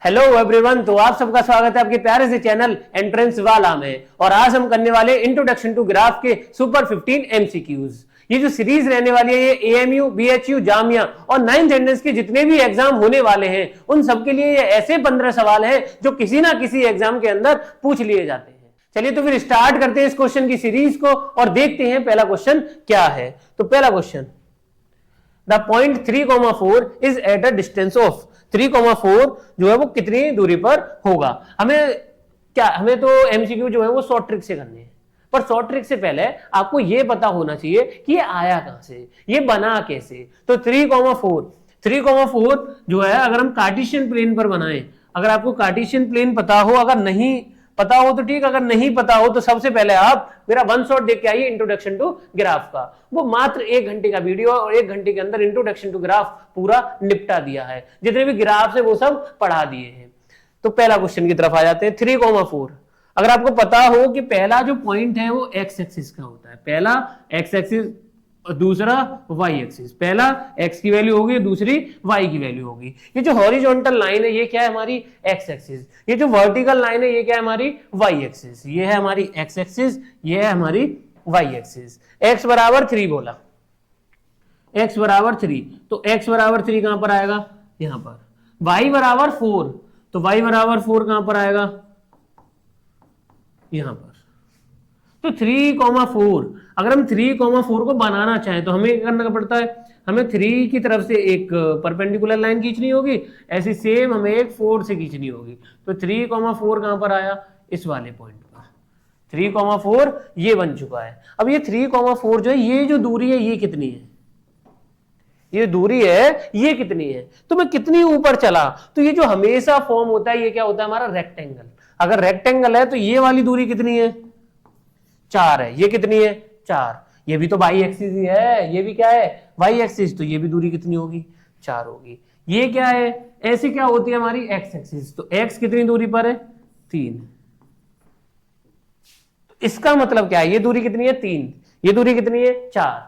Hello everyone, तो आप सबका स्वागत है आपके प्यारे से चैनल एंट्रेंस वाला में। और आज हम करने वाले इंट्रोडक्शन टू ग्राफ के सुपर 15 एमसीक्यूज। ये जो सीरीज रहने वाली है ये एएमयू, बीएचयू, जामिया और 9th एंट्रेंस के जितने भी एग्जाम होने वाले हैं उन सबके लिए ये ऐसे 15 सवाल हैं जो किसी ना किसी एग्जाम के अंदर पूछ लिए जाते हैं। चलिए तो फिर स्टार्ट करते हैं इस क्वेश्चन की सीरीज को और देखते हैं पहला क्वेश्चन क्या है। तो पहला question, the point 3,4 is at a distance of 3,4 जो है वो कितनी दूरी पर होगा। हमें तो एमसीक्यू जो है वो शॉर्ट ट्रिक से करने हैं, पर शॉर्ट ट्रिक से पहले आपको ये पता होना चाहिए कि ये आया कहां से, ये बना कैसे। तो 3,4 जो है अगर हम कार्टेशियन प्लेन पर बनाएं, अगर आपको कार्टेशियन प्लेन पता हो, अगर नहीं पता हो तो ठीक, अगर नहीं पता हो तो सबसे पहले आप मेरा वन शॉट देख के आइए इंट्रोडक्शन टू ग्राफ का। वो मात्र 1 घंटे का वीडियो और 1 घंटे के अंदर इंट्रोडक्शन टू ग्राफ पूरा निपटा दिया है, जितने भी ग्राफ है वो सब पढ़ा दिए हैं। तो पहला क्वेश्चन की तरफ आ जाते हैं। 3,4 अगर आपको पता हो कि पहला जो पॉइंट है वो एक्स एक्सिस का होता है, पहला एक्स एक्सिस और दूसरा वाई एक्सिस, पहला एक्स की वैल्यू होगी, दूसरी वाई की वैल्यू होगी। ये जो हॉरिजॉन्टल लाइन है ये क्या है हमारी एक्स एक्सिस, ये जो वर्टिकल लाइन है ये क्या है हमारी वाई एक्सिस, ये है हमारी एक्स एक्सिस, ये है हमारी वाई एक्सिस। एक्स बराबर 3 बोला, एक्स बराबर 3, तो एक्स बराबर 3 कहां पर आएगा, यहां पर। वाई बराबर 4, तो वाई बराबर 4 कहां पर आएगा, यहां पर। तो 3,4 अगर हम 3,4 को बनाना चाहें तो हमें क्या करना पड़ता है, हमें 3 की तरफ से एक परपेंडिकुलर लाइन खींचनी होगी, ऐसी सेम हमें एक 4 से खींचनी होगी। तो 3,4 कहां पर आया, इस वाले पॉइंट पर। 3,4 ये बन चुका है। अब ये 3,4 जो है, ये जो दूरी है ये कितनी है, ये दूरी है ये कितनी है। तो मैं कितनी ऊपर चला, तो ये जो हमेशा फॉर्म होता है ये क्या होता है हमारा रेक्टेंगल। अगर रेक्टेंगल है तो ये वाली दूरी कितनी है, 4 है। ये कितनी है, 4। ये भी तो वाई एक्सिस ही है, ये भी क्या है वाई एक्सिस, तो ये भी दूरी कितनी होगी, 4 होगी। ये क्या है, ऐसे क्या होती है हमारी एक्स एक्सिस, तो एक्स कितनी दूरी पर है, 3। तो इसका मतलब क्या है, ये दूरी कितनी है 3, ये दूरी कितनी है 4।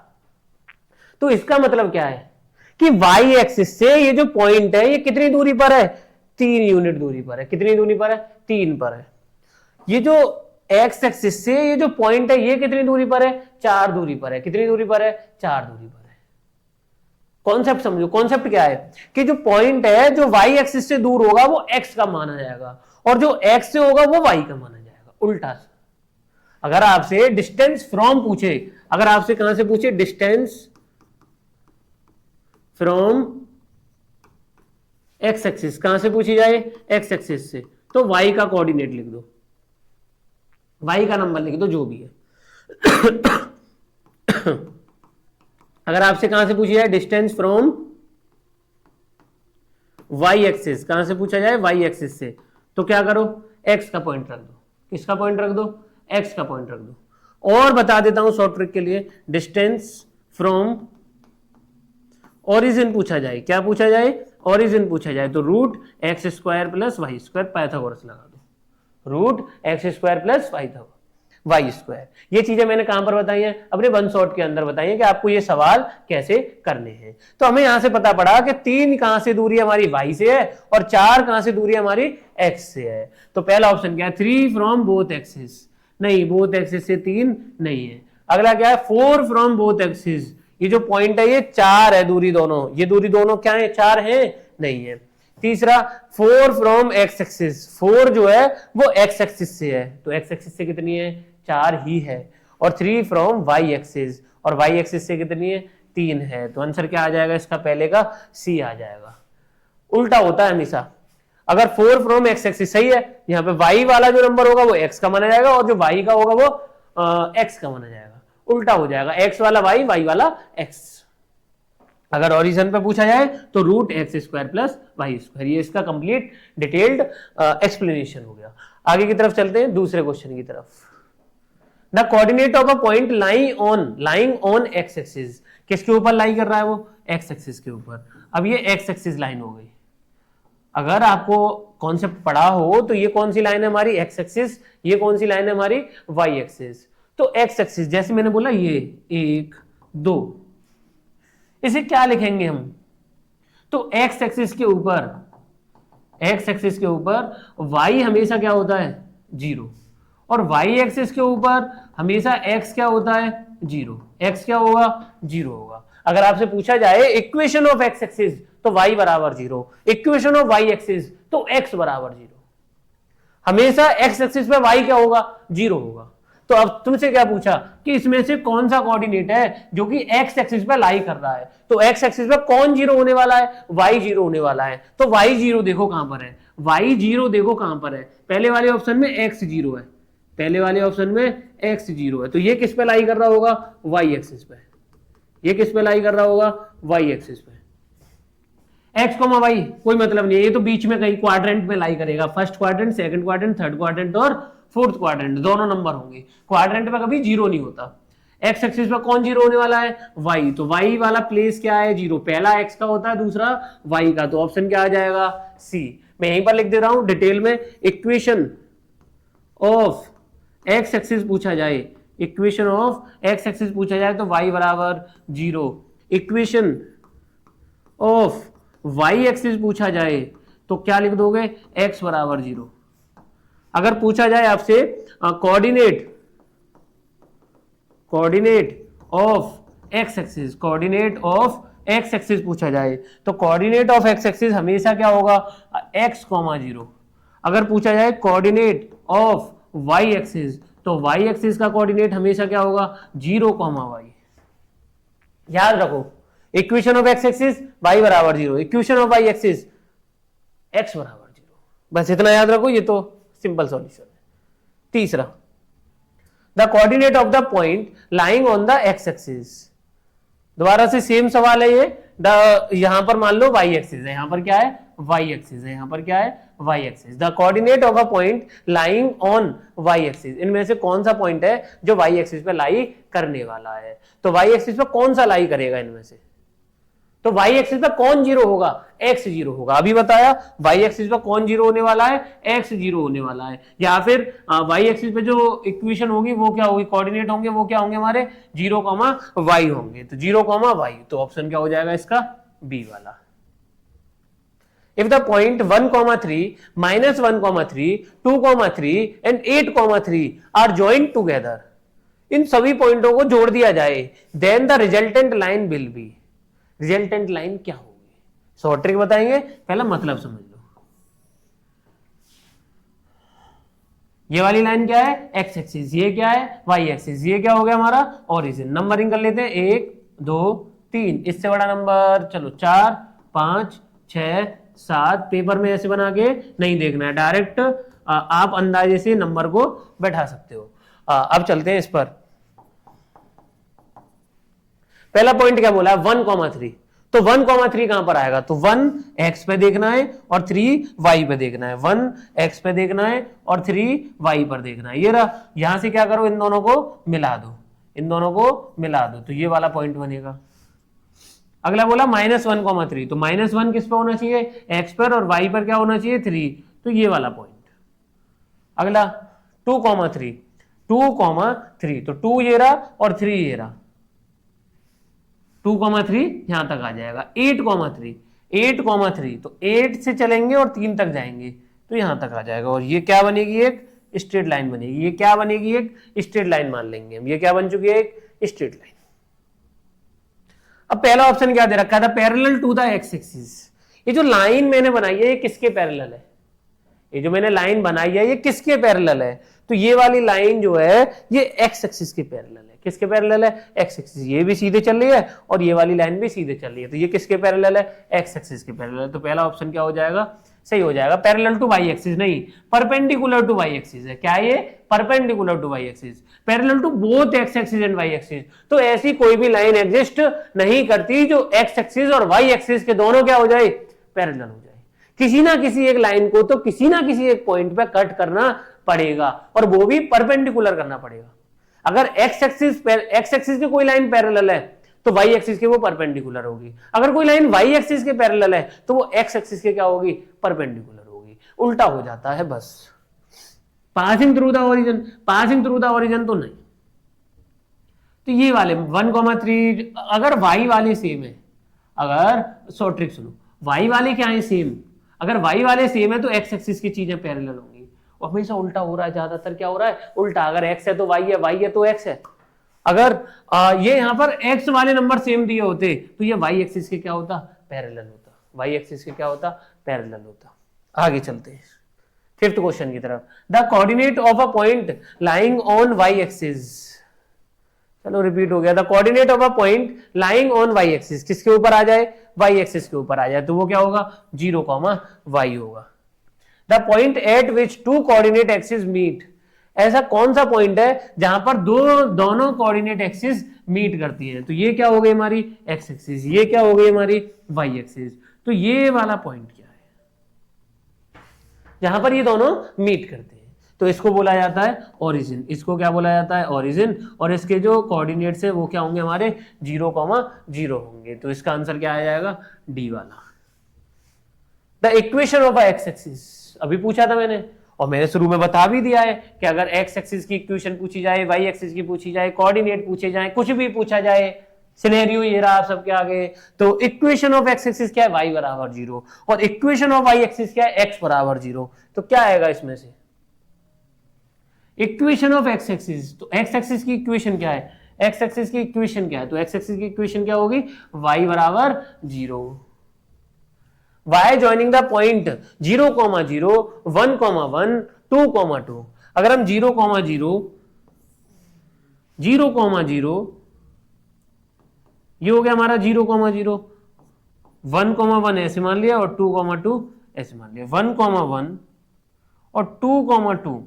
तो इसका मतलब क्या है कि वाई एक्सिस से ये जो पॉइंट है ये कितनी दूरी पर है, 3 यूनिट दूरी पर है। कितनी दूरी पर है, 3 पर है। ये जो एक्स एक्सिस से ये जो पॉइंट है ये कितनी दूरी पर है, 4 दूरी पर है। कितनी दूरी पर है, 4 दूरी पर है। कॉन्सेप्ट समझो, कॉन्सेप्ट क्या है कि जो पॉइंट है जो वाई एक्सिस से दूर होगा वो एक्स का माना जाएगा और जो एक्स से होगा वो वाई का माना जाएगा, उल्टा। अगर आपसे डिस्टेंस फ्रॉम पूछे, अगर आपसे कहां से पूछे, डिस्टेंस फ्रॉम एक्स एक्सिस, कहां से पूछी जाए, एक्स एक्सिस से, तो वाई का कोऑर्डिनेट लिख दो, वाई का नंबर लिख दो जो भी है। अगर आपसे कहां से पूछी जाए डिस्टेंस फ्रॉम वाई एक्सिस, कहां से पूछा जाए वाई एक्सिस से, तो क्या करो, एक्स का पॉइंट रख दो। किसका पॉइंट रख दो, एक्स का पॉइंट रख दो। और बता देता हूं शॉर्ट ट्रिक के लिए, डिस्टेंस फ्रॉम ओरिजिन पूछा जाए, क्या पूछा जाए, ओरिजिन पूछा जाए, तो root x square plus y square, Pythagoras लगा दो, root x square plus y square. ये चीजें मैंने कहां पर बताई हैं, अपने वन शॉट के अंदर बताई हैं कि आपको ये सवाल कैसे करने हैं। तो हमें यहां से पता पड़ा कि 3 कहां से दूरी हमारी वाई से है और 4 कहां से दूरी हमारी एक्स से है। तो पहला ऑप्शन क्या है, 3 फ्रॉम बोथ एक्सिस, नहीं बोथ एक्सिस से 3 नहीं है। अगला क्या है, 4 फ्रॉम बोथ एक्सिस, ये जो पॉइंट है ये 4 है दूरी दोनों, ये दूरी दोनों क्या है, 4 है, नहीं है। तीसरा 4 फ्रॉम एक्स एक्सिस, 4 जो है वो एक्स एक्सिस से है, तो एक्स एक्सिस से कितनी है, 4 ही है। और 3 फ्रॉम वाई एक्सिस, और वाई एक्सिस से कितनी है, 3 है। तो आंसर क्या आ जाएगा इसका, पहले का सी आ जाएगा। उल्टा होता है हमेशा, अगर 4 फ्रॉम एक्स एक्सिस सही है, यहाँ पे वाई वाला जो नंबर होगा वो एक्स का माना जाएगा और जो वाई का होगा वो एक्स का माना जाएगा। उल्टा हो जाएगा, एक्स वाला वाई, वाई वाला एक्स। अगर ओरिजिन पे पूछा जाए तो root x square plus y square. ये इसका कंप्लीट डिटेल्ड एक्सप्लेनेशन हो गया। आगे की तरफ चलते हैं दूसरे क्वेश्चन की तरफ। The coordinate of a point lying on x axis, किसके ऊपर लाई कर रहा है वो, एक्स एक्सिस के ऊपर। अब ये एक्स एक्सिस लाइन हो गई। अगर आपको कॉन्सेप्ट पढ़ा हो तो ये कौन सी लाइन है हमारी, एक्स एक्सिस, ये कौन सी लाइन है हमारी, वाई एक्सिस। तो एक्स एक्सिस जैसे मैंने बोला ये 1 2, इसे क्या लिखेंगे हम, तो एक्स एक्सिस के ऊपर, एक्स एक्सिस के ऊपर वाई हमेशा क्या होता है 0, और वाई एक्सिस के ऊपर हमेशा एक्स क्या होता है 0, एक्स क्या होगा 0 होगा। अगर आपसे पूछा जाए इक्वेशन ऑफ एक्स एक्सिस तो y बराबर 0, इक्वेशन ऑफ वाई एक्सिस तो x बराबर 0, हमेशा x एक्सिस पे y क्या होगा 0 होगा। तो अब तुमसे क्या पूछा कि इसमें से कौन सा कोऑर्डिनेट है जो कि x एक्सिस पे लाई कर रहा है, तो x एक्सिस पे कौन 0 होने वाला है, y 0 होने वाला है। तो y 0 देखो कहां पर है, y 0 देखो कहां पर है, पहले वाले ऑप्शन में x 0 है, पहले वाले ऑप्शन में x 0 है, तो ये किस पे लाई कर रहा होगा y एक्सिस पे, ये किस पे लाई कर रहा होगा y एक्सिस पे। x, y कोई मतलब नहीं है, ये तो बीच में कहीं क्वाड्रेंट में लाई करेगा, first quadrant, second quadrant, third quadrant और फोर्थ क्वाड्रेंट, दोनों नंबर होंगे, क्वाड्रेंट में कभी 0 नहीं होता। x एक्सिस पे कौन 0 होने वाला है y, तो y वाला प्लेस क्या है 0, पहला x का होता है, दूसरा y का, तो ऑप्शन क्या आ जाएगा C। मैं यहीं पर लिख दे रहा हूं डिटेल में, इक्वेशन ऑफ x एक्सिस पूछा जाए, इक्वेशन ऑफ x एक्सिस पूछा जाए तो y बराबर 0, इक्वेशन ऑफ y एक्सिस पूछा जाए तो क्या लिख दोगे x बराबर 0। अगर पूछा जाए आपसे coordinate of x axis, coordinate of x axis पूछा जाए तो कोऑर्डिनेट ऑफ x एक्सिस हमेशा क्या होगा x, 0। अगर पूछा जाए कोऑर्डिनेट ऑफ y एक्सिस तो y एक्सिस का कोऑर्डिनेट हमेशा क्या होगा 0, y। याद रखो, equation of x axis y बराबर 0, equation of y axis x बराबर 0, बस इतना याद रखो, ये तो सिंपल सॉल्यूशन है। तीसरा, the coordinate of the point lying on the x axis, दोबारा से सेम सवाल है ये, यहां पर मान लो y एक्सिस है, यहां पर क्या है y एक्सिस है, यहां पर क्या है y axis, the coordinate of a point lying on y axis, इनमें से कौन सा पॉइंट है जो y एक्सिस पे लाई करने वाला है, तो y एक्सिस पे कौन सा लाई करेगा इनमें से, तो y एक्सिस पे कौन 0 होगा x 0 होगा, अभी बताया y एक्सिस पे कौन 0 होने वाला है x 0 होने वाला है, या फिर y एक्सिस पे जो इक्वेशन होगी वो क्या होगी, कोऑर्डिनेट होंगे वो क्या होंगे हमारे 0, y होंगे, तो 0, y, तो ऑप्शन क्या हो जाएगा इसका बी वाला। If the point 1, 3, -1, 3, 2, 3 and 8, 3 are joined together, इन सभी पॉइंटों को जोड़ दिया जाए, then the resultant line will be, resultant line क्या होगी, शॉर्ट ट्रिक बताएंगे, पहला मतलब समझ लो। ये वाली लाइन क्या है एक्स एक्सिस, ये क्या है वाई एक्सिस, ये क्या हो गया हमारा ओरिजिन। नंबरिंग कर लेते हैं 1, 2, 3, इससे बड़ा नंबर चलो 4, 5, 6, 7, पेपर में ऐसे बना के नहीं देखना है, डायरेक्ट आप अंदाजे से नंबर को बैठा सकते हो। अब चलते हैं इस पर, पहला पॉइंट क्या बोला है 1, 3, तो 1, 3 कहां पर आएगा, तो 1 x पे देखना है और 3 y पे देखना है, 1 x पे देखना है और 3 y पर देखना है, ये रहा। यहां से क्या करो इन दोनों को मिला दो, इन दोनों को मिला दो, तो ये वाला पॉइंट बनेगा। अगला बोला -1, 3, तो -1 किस पे होना चाहिए x पर और y पर क्या होना चाहिए 3, तो ये वाला पॉइंट। अगला 2, 3, 2, 3, तो 2 ये रहा और 3 ये रहा, 2, 3 यहां तक आ जाएगा। 8, 3, तो 8 से चलेंगे और 3 तक जाएंगे तो यहां तक आ जाएगा, और ये क्या बनेगी एक स्ट्रेट लाइन बनेगी, ये क्या बनेगी एक स्ट्रेट लाइन मान लेंगे हम, ये क्या बन चुकी है एक स्ट्रेट लाइन। अब पहला ऑप्शन क्या दे रखा था parallel to the x axis, ये जो लाइन मैंने बनाई है ये किसके पैरेलल है, ये जो मैंने लाइन बनाई है ये किसके पैरेलल है, तो ये वाली लाइन जो है ये एक्स एक्सिस के पैरेलल है, किसके पैरेलल है एक्स एक्सिस, ये भी सीधे चल रही है और ये वाली लाइन भी सीधे चल रही है, तो ये किसके पैरेलल है एक्स एक्सिस के पैरेलल, तो पहला ऑप्शन क्या हो जाएगा सही हो जाएगा। पैरेलल टू वाई एक्सिस नहीं, परपेंडिकुलर टू वाई एक्सिस है, क्या ये perpendicular to y axis, parallel to both x axis and y axis, तो ऐसी कोई भी लाइन एग्जिस्ट नहीं करती जो एक्स एक्सिस और वाई एक्सिस के दोनों क्या हो जाए पैरेलल हो जाए, किसी ना किसी एक लाइन को तो किसी ना किसी एक पॉइंट पे कट करना पड़ेगा और वो भी परपेंडिकुलर करना पड़ेगा। अगर एक्स एक्सिस की कोई लाइन पैरेलल है तो वाई एक्सिस के वो परपेंडिकुलर होगी, अगर कोई लाइन वाई एक्सिस के पैरेलल है तो वो एक्स एक्सिस के क्या होगी परपेंडिकुलर होगी, उल्टा हो जाता है बस। Passing through the origin, passing through the origin तो नहीं। तो ये वाले 1, 3 अगर वाई वाले सेम है, अगर शॉर्ट ट्रिक सुनो, वाई वाले क्या है सेम, अगर y वाले सेम है तो x एक्सिस की चीजें पैरेलल होंगी, और हमेशा उल्टा हो रहा है, ज्यादातर क्या हो रहा है उल्टा, अगर x है तो y है, y है तो x है। अगर ये यहाँ पर x वाले नंबर सेम दिए होते तो ये y एक्सिस के क्या होता पैरेलल होता, y एक्सिस के क्या होता पैरेलल होता। आगे चलते हैं फिफ्थ क्वेश्चन की तरफ। The coordinate of a point lying on y axis, चलो रिपीट हो गया, the coordinate of a point lying on y axis, किसके ऊपर आ जाए y एक्सिस के ऊपर आ जाए, तो वो क्या होगा 0, y होगा। The point at which two coordinate axis meet, ऐसा कौन सा पॉइंट है जहां पर दोनों कोऑर्डिनेट एक्सिस मीट करती हैं, तो ये क्या हो गई हमारी x एक्सिस, ये क्या हो गई हमारी y एक्सिस, तो ये वाला पॉइंट क्या है जहां पर ये दोनों मीट करते हैं, तो इसको बोला जाता है ओरिजिन, इसको क्या बोला जाता है ओरिजिन, और इसके जो कोऑर्डिनेट्स है वो क्या होंगे हमारे 0, 0 होंगे, तो इसका आंसर क्या आ जाएगा डी वाला। The equation of x axis, अभी पूछा था मैंने, और मैंने शुरू में बता भी दिया है कि अगर एक्स एक्सिस की इक्वेशन पूछी जाए, वाई एक्सिस की पूछी जाए, कोऑर्डिनेट पूछे जाए, कुछ भी पूछा जाए, सिनेरियो ये रहा आप सबके आगे, तो इक्वेशन ऑफ एक्स एक्सिस क्या है y बराबर 0, और इक्वेशन ऑफ y एक्सिस क्या है x बराबर 0, तो क्या आएगा इसमें से इक्वेशन ऑफ एक्स एक्सिस, तो एक्स एक्सिस की इक्वेशन क्या है, एक्स एक्सिस की इक्वेशन क्या है, तो एक्स एक्सिस की इक्वेशन क्या होगी y बराबर 0, y ज्वाइनिंग द पॉइंट 0, 0, 1, 1, 2, 2, अगर हम 0, 0, 0, 0, ये हो गया हमारा 0, 0, 1, 1 ऐसे मान लिया और 2, 2 ऐसे मान लिया, 1, 1 और 2, 2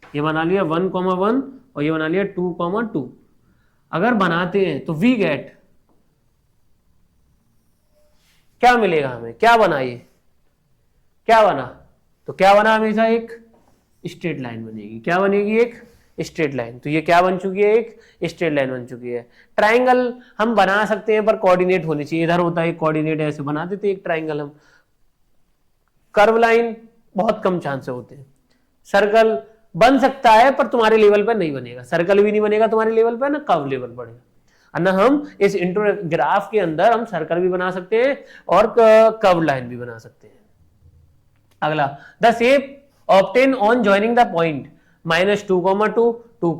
ये बना लिया 1, 1 और ये बना लिया 2, 2, अगर बनाते हैं तो वी गेट, क्या मिलेगा हमें, क्या बना ये, क्या बना, तो क्या बना हमेशा एक स्ट्रेट लाइन बनेगी, क्या बनेगी एक स्ट्रेट लाइन, तो ये क्या बन चुकी है एक स्ट्रेट लाइन बन चुकी है। ट्राइंगल हम बना सकते हैं पर कोऑर्डिनेट होनी चाहिए, इधर होता है कोऑर्डिनेट, ऐसे बना देते एक ट्राइंगल हम, कर्व लाइन बहुत कम चांस होते हैं, सर्कल बन सकता है पर तुम्हारे लेवल पर नहीं बनेगा, सर्कल भी नहीं बनेगा तुम्हारे लेवल पर, ना कर्व लेवल बढ़ेगा, ना हम इस ग्राफ के अंदर हम सर्कल भी बना सकते हैं और कर्व लाइन भी बना सकते हैं। अगला, the shape obtain on joining the point -2, 2, 2,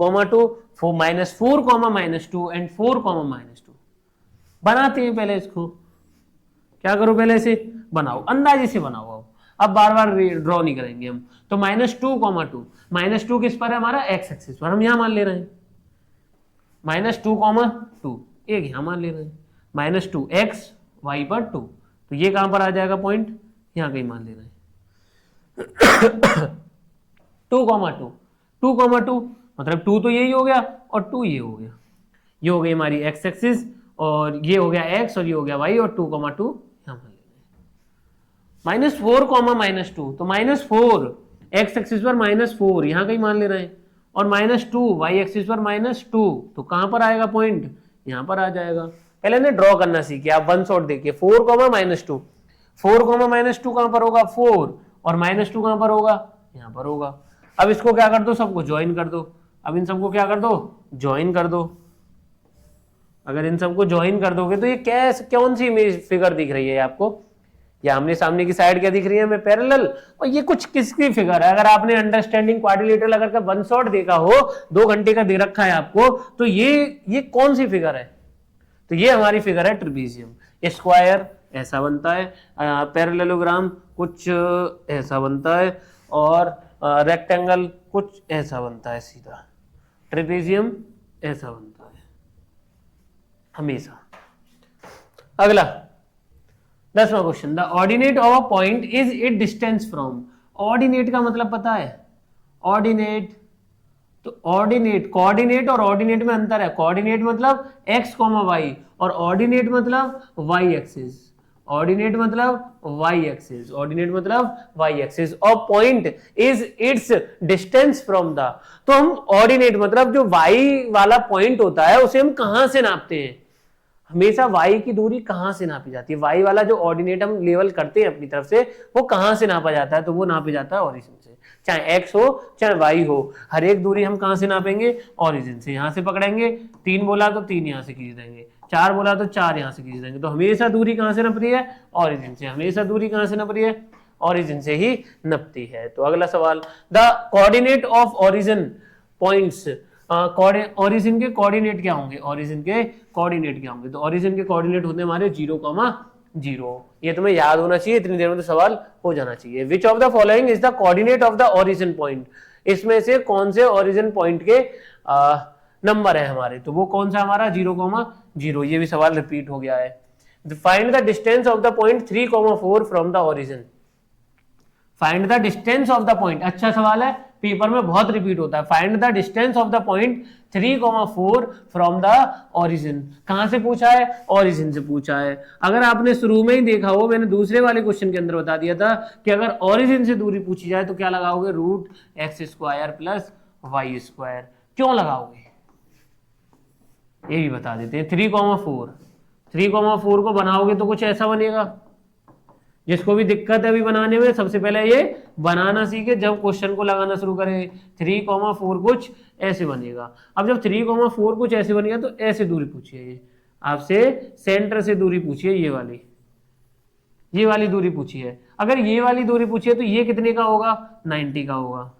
2, -4, -2 and 4, -2, बनाते हैं पहले इसको, क्या करो पहले से बनाओ, अंदाजे से बनाओ, अब बार बार ड्रॉ नहीं करेंगे हम, तो -2, 2, -2 किस पर है हमारा एक्स एक्सिस पर, हम यहां मान ले रहे हैं -2, 2, एक यहां मान ले रहे हैं, -2 एक्स वाई पर 2, तो ये कहां पर आ जाएगा पॉइंट, यहां कहीं मान ले रहे हैं 2, 2, मतलब 2 तो यही हो गया और 2 ये हो गया, ये हो गई हमारी एक्स एक्सिस और ये हो गया एक्स और ये हो गया वाई, और 2, 2 यहां मान ले रहे हैं, -4, -2, तो -4 एक्स एक्सिस पर -4 यहां कहीं मान ले रहे हैं, और -2 वाई एक्सिस पर -2, तो कहां पर आएगा पॉइंट, यहां पर आ जाएगा। पहले ने ड्रॉ करना सीखे आप, वन शॉट देखिए, 4, -2, 4, -2 कहां पर होगा 4, और -2 कहां पर होगा यहां पर होगा। अब इसको क्या कर दो, सबको ज्वाइन कर दो, अब इन सबको क्या कर दो ज्वाइन कर दो, अगर इन सबको ज्वाइन कर दोगे तो ये कैसे, कौन सी फिगर दिख रही है आपको, या हमने सामने की साइड क्या दिख रही है हमें पैरेलल, और ये कुछ किसकी फिगर है, अगर आपने अंडरस्टैंडिंग क्वाड्रिलेटरल अगर का वन शॉट देखा हो 2 घंटे का दे रखा है आपको, तो ये कौन सी फिगर है, तो ये हमारी फिगर है ट्रेपेजियम। स्क्वायर ऐसा बनता है, पैरेललोग्राम कुछ ऐसा बनता है, और रेक्टेंगल कुछ ऐसा बनता है सीधा, ट्रेपेजियम ऐसा बनता है हमेशा। अगला 10वां question, the ordinate of a point is it distance from, ordinate का मतलब पता है, ऑर्डिनेट, तो ऑर्डिनेट, कोऑर्डिनेट और ऑर्डिनेट में अंतर है, कोऑर्डिनेट मतलब x, y, और ऑर्डिनेट मतलब y एक्सिस, ऑर्डिनेट मतलब y एक्सिस, ऑर्डिनेट मतलब y एक्सिस, और point is it's distance from the, तो हम ऑर्डिनेट मतलब जो y वाला पॉइंट होता है उसे हम कहां से नापते हैं, हमेशा y की दूरी कहां से नापी जाती है, y वाला जो ऑर्डिनेट हम लेवल करते हैं अपनी तरफ से वो कहां से नापा जाता है, तो वो नापा जाता है ओरिजिन से, चाहे x हो चाहे y हो, हर एक दूरी हम कहां से नापेंगे ओरिजिन से, यहां से पकड़ेंगे, 3 बोला तो 3 यहां से खींच देंगे, 4 बोला तो 4 यहां से खींच देंगे, तो हमेशा दूरी कहां से नाप रही है ओरिजिन से, हमेशा दूरी कहां से नाप रही है ओरिजिन से ही नपती है। तो अगला सवाल, the coordinate of origin points, origin के कोऑर्डिनेट क्या होंगे, ओरिजिन के कोऑर्डिनेट क्या होंगे, तो ओरिजिन के कोऑर्डिनेट होते हैं हमारे 0,0। ये तुम्हें याद होना चाहिए, इतनी देर में तो सवाल हो जाना चाहिए। Which of the following is the coordinate of the origin point, इसमें से कौन से ओरिजिन पॉइंट के नंबर है हमारे, तो वो कौन सा हमारा 0,0। ये भी सवाल रिपीट हो गया है। Find the distance of the point 3,4 from the origin, find the distance of the point, अच्छा सवाल है, पेपर में बहुत रिपीट होता है। Find the distance of the point 3,4 from the origin, कहां से पूछा है, ओरिजिन से पूछा है। अगर आपने शुरू में ही देखा हो, मैंने दूसरे वाले क्वेश्चन के अंदर बता दिया था कि अगर ओरिजिन से दूरी पूछी जाए तो क्या लगाओगे, √x² प्लस y²। क्यों लगाओगे ये भी बता देते हैं। 3,4 को बनाओगे तो कुछ ऐसा बनेगा, जिसको भी दिक्कत है अभी बनाने में, सबसे पहले ये बनाना सीखे, जब क्वेश्चन को लगाना शुरू करें 3,4 कुछ ऐसे बनेगा। अब जब 3,4 कुछ ऐसे बनेगा तो ऐसे दूरी पूछिए, ये आपसे सेंटर से दूरी पूछिए, ये वाली दूरी पूछिए। अगर ये वाली दूरी पूछिए तो ये कितने का होगा, 90 का होगा।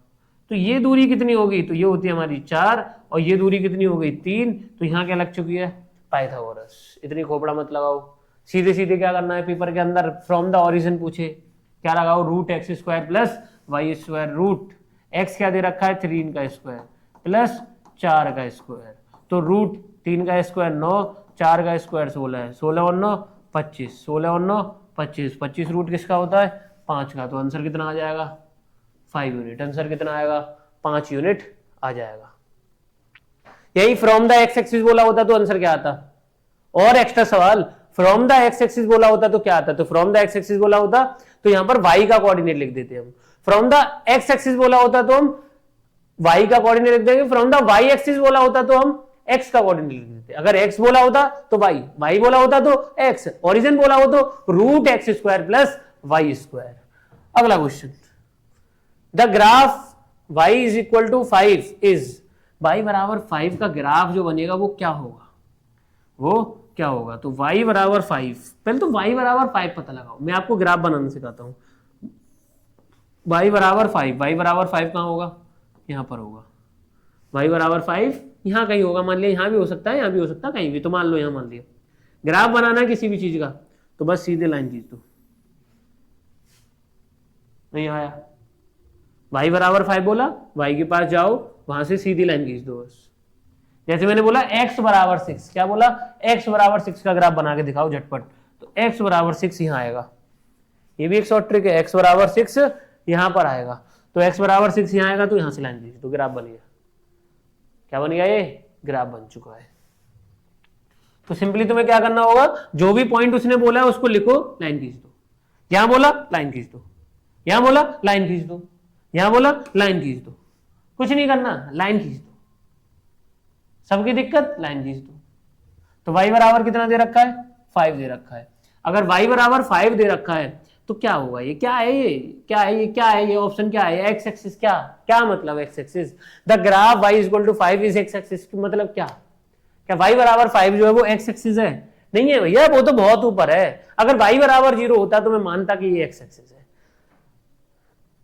तो ये दूरी कितनी होगी, तो ये होती है हमारी 4, और ये दूरी कितनी हो गई 3, तो यहाँ क्या लग चुकी है, पाइथागोरस। इतनी खोपड़ा मत लगाओ, सीधे सीधे क्या करना है पेपर के अंदर, फ्रॉम द ओरिजिन पूछे, क्या लगाओ, √x² plus y²। Root x क्या दे रखा है, 3 का स्क्वायर प्लस 4 का स्क्वायर, तो √3 का स्क्वायर 9, 4 का स्क्वायर 16 है, 16 और 9 25, 16 और 9 25, 25 रूट किसका होता है, 5 का। तो आंसर कितना आ जाएगा, 5 यूनिट। आंसर कितना आएगा, 5 यूनिट आ जाएगा। यही फ्रॉम द एक्स एक्सिस बोला होता तो आंसर क्या आता, और एक्स्ट्रा सवाल, फ्रॉम द एक्स एक्सिस बोला होता तो क्या आता, तो फ्रॉम द एक्स एक्सिस बोला होता तो यहां पर y का कोऑर्डिनेट लिख देते हम। फ्रॉम द एक्स एक्सिस बोला होता तो हम y का कोऑर्डिनेट लिख देंगे, फ्रॉम द y एक्सिस बोला होता तो हम x का कोऑर्डिनेट लिख देते। अगर x बोला होता तो y बोला होता तो x, ओरिजिन बोला हो तो √x² प्लस y²। अगला question, the graph y is equal to 5 is, y बराबर 5 का ग्राफ जो बनेगा वो क्या होगा, तो y बराबर 5, पहले तो y बराबर 5 पता लगाओ, मैं आपको ग्राफ बनाना सिखाता हूं। y बराबर 5 कहां होगा, यहां पर होगा। y बराबर 5 यहां कहीं होगा, मान लिया यहां भी हो सकता है, यहां भी हो सकता है, कहीं भी, तो मान लो यहां मान लिया। ग्राफ बनाना है किसी भी चीज का तो बस सीधे लाइन खींच दो, नहीं आया, y बराबर 5 बोला, y के पास जाओ, वहां से सीधी लाइन खींच दो बस। जैसे मैंने बोला x बराबर 6, क्या बोला, x बराबर 6 का ग्राफ बना के दिखाओ झटपट, तो x बराबर 6 यहां आएगा। ये भी एक शॉर्ट ट्रिक है, x बराबर 6 यहां पर आएगा, तो x बराबर 6 यहां आएगा, तो यहां से लाइन खींच दो, ग्राफ बन गया। क्या बन गया, ये ग्राफ बन चुका है। तो सिंपली तुम्हें क्या करना होगा, जो भी पॉइंट उसने बोला है उसको लिखो, लाइन खींच दो। यहां बोला लाइन खींच दो, यहां बोला लाइन खींच दो, यहां बोला लाइन खींच दो, कुछ नहीं करना, लाइन खींच दो। सबकी दिक्कत, लाइन खींच दो। तो y बराबर कितना दे रखा है, 5 दे रखा है। अगर y बराबर 5 दे रखा है तो क्या होगा, ये क्या है, ये ऑप्शन क्या है, एक्स एक्सिस, क्या मतलब x axis, the graph y is equal to 5 is x axis, मतलब क्या y बराबर 5 जो है वो एक्स एक्सिस है, नहीं है भैया, वो तो बहुत ऊपर है। अगर y बराबर 0 होता तो मैं मानता कि ये एक्स एक्सिस है।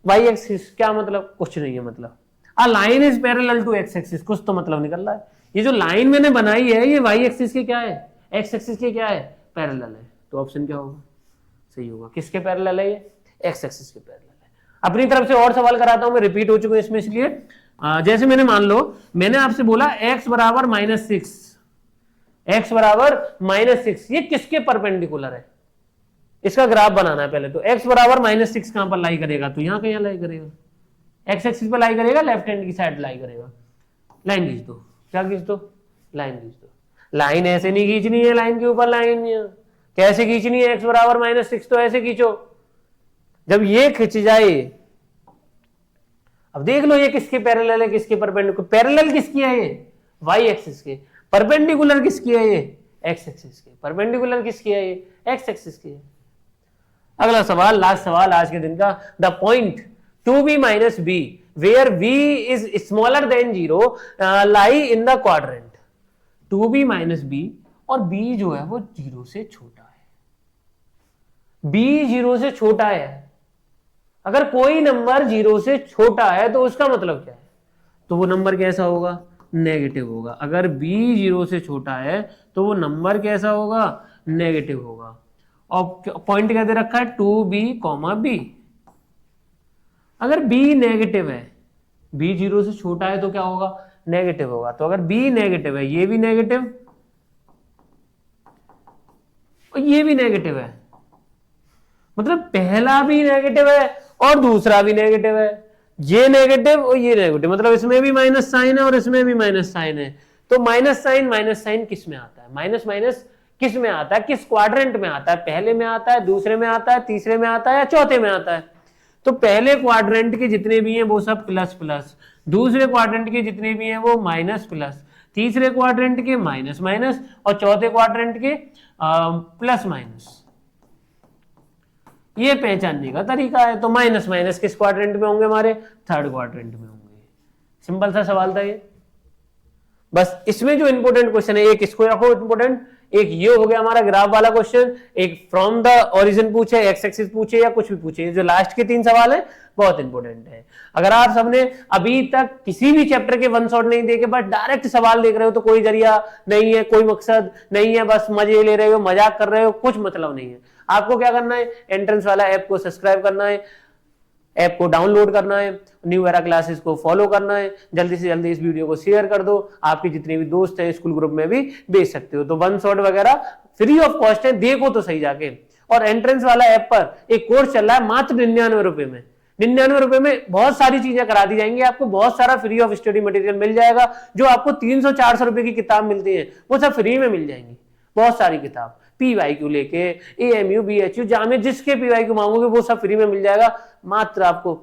y एक्सिस क्या मतलब, कुछ नहीं है, मतलब a line is parallel to x axis, कुछ तो मतलब निकल रहा है। ये जो लाइन मैंने बनाई है ये y एक्सिस के क्या है, x एक्सिस के क्या है, पैरेलल है। तो ऑप्शन क्या होगा, सही होगा। किसके पैरेलल है, ये x एक्सिस के पैरेलल है। अपनी तरफ से और सवाल कराता हूं मैं, रिपीट हो चुके हैं इसमें, इसलिए जैसे मैंने मान लो, मैंने आपसे बोला x बराबर -6, x बराबर -6, ये किसके परपेंडिकुलर है, इसका ग्राफ बनाना है पहले। तो x बराबर -6 कहां पर लाई करेगा, तो यहां कहीं लाई करेगा, x एक्सिस पर लाई करेगा, लेफ्ट हैंड की साइड लाई करेगा। लाइन खींच दो, क्या खींच दो, लाइन खींच दो। लाइन ऐसे नहीं खींचनी है, लाइन के ऊपर लाइन कैसे खींचनी है, x बराबर -6, तो ऐसे खींचो। जब ये खिंच जाए, अब देख लो ये किसके पैरेलल है, किसके परपेंडिकुलर, पैरेलल किसकी है, ये y एक्सिस के, परपेंडिकुलर किसकी है, ये x एक्सिस के, परपेंडिकुलर किसकी है, ये x एक्सिस की है। अगला सवाल, लास्ट सवाल आज के दिन का, the point 2b - b where b is smaller than 0 lie in the quadrant 2b - b, और b जो है वो 0 से छोटा है, b 0 से छोटा है, अगर कोई नंबर 0 से छोटा है तो उसका मतलब क्या है, तो वो नंबर कैसा होगा, नेगेटिव होगा। अगर b 0 से छोटा है तो वो नंबर कैसा होगा, नेगेटिव होगा। और पॉइंट क्या दे रखा है, 2b, b। अगर b नेगेटिव है, b 0 से छोटा है तो क्या होगा, नेगेटिव होगा। तो अगर b नेगेटिव है, ये भी नेगेटिव और ये भी नेगेटिव है, मतलब पहला भी नेगेटिव है और दूसरा भी नेगेटिव है, ये नेगेटिव और ये नेगेटिव, मतलब इसमें भी माइनस साइन है और इसमें भी माइनस साइन है। तो माइनस साइन किस में आता है, माइनस माइनस किस में आता है, किस क्वाड्रेंट में आता है, पहले में आता है, दूसरे में आता है, तीसरे में आता है या चौथे में आता है। तो पहले क्वाड्रेंट के जितने भी हैं वो सब प्लस प्लस, दूसरे क्वाड्रेंट के जितने भी हैं वो माइनस प्लस, तीसरे क्वाड्रेंट के माइनस माइनस और चौथे क्वाड्रेंट के प्लस माइनस। ये पहचानने का तरीका है। तो माइनस माइनस किस क्वाड्रेंट में होंगे, हमारे थर्ड क्वाड्रेंट में होंगे। सिंपल सा सवाल था ये। बस इसमें जो इंपोर्टेंट क्वेश्चन है, एक इसको रखो इंपोर्टेंट, एक ये हो गया हमारा ग्राफ वाला क्वेश्चन, एक फ्रॉम द ओरिजिन पूछे, एक्स एक्सिस पूछे या कुछ भी पूछे। जो लास्ट के 3 सवाल है बहुत इंपोर्टेंट है। अगर आप सबने अभी तक किसी भी चैप्टर के वन शॉट नहीं देखे, बस डायरेक्ट सवाल देख रहे हो तो कोई जरिया नहीं है, कोई मकसद नहीं है, बस मजे ले रहे हो, मजाक कर रहे हो, कुछ मतलब नहीं है। आपको क्या करना है, एंट्रेंस वाला ऐप को सब्सक्राइब करना है, ऐप को डाउनलोड करना है, न्यू एरा क्लासेस को फॉलो करना है, जल्दी से जल्दी इस वीडियो को शेयर कर दो, आपके जितने भी दोस्त हैं स्कूल ग्रुप में भी भेज सकते हो। तो वन शॉट वगैरह फ्री ऑफ कॉस्ट है, देखो तो सही जाके। और एंट्रेंस वाला ऐप पर एक कोर्स चल रहा है मात्र 99 रुपए में। 99 रुपए में बहुत सारी चीजें करा दी जाएंगी, आपको बहुत सारा फ्री ऑफ स्टडी मटेरियल मिल जाएगा। जो आपको 300-400 रुपए की किताब मिलती है वो सब फ्री में मिल जाएंगी, बहुत सारी किताब, PYQ लेके AMU BHU जामिया, जिसके PYQ मांगोगे वो सब फ्री में मिल जाएगा। मात्र आपको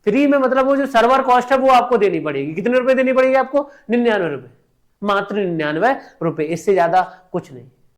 फ्री में, मतलब वो जो सर्वर कॉस्ट है वो आपको देनी पड़ेगी। कितने रुपए देनी पड़ेगी आपको, 99 रुपए, मात्र 99 रुपए, इससे ज्यादा कुछ नहीं।